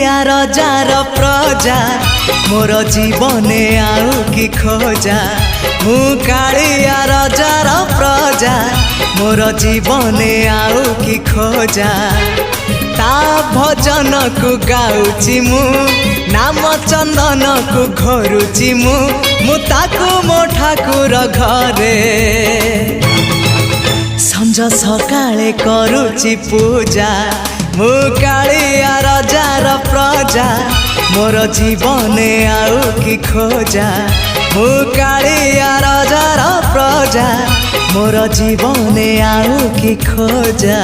कालिया रजार प्रजा मोर जीवने आउ कि खोजा मु कालिया रजार प्रजा मोर जीवने आउ कि खोजा ता भजन को गाउची मु नाम चंदन को घरुची मु ताकू मो ठाकुर घरे संज सकाळे करुची पूजा मु कालिया रजार प्रजा मोर जीवने आउ कि खोजा मु कालिया रजार प्रजा मोर जीवने आउ कि खोजा।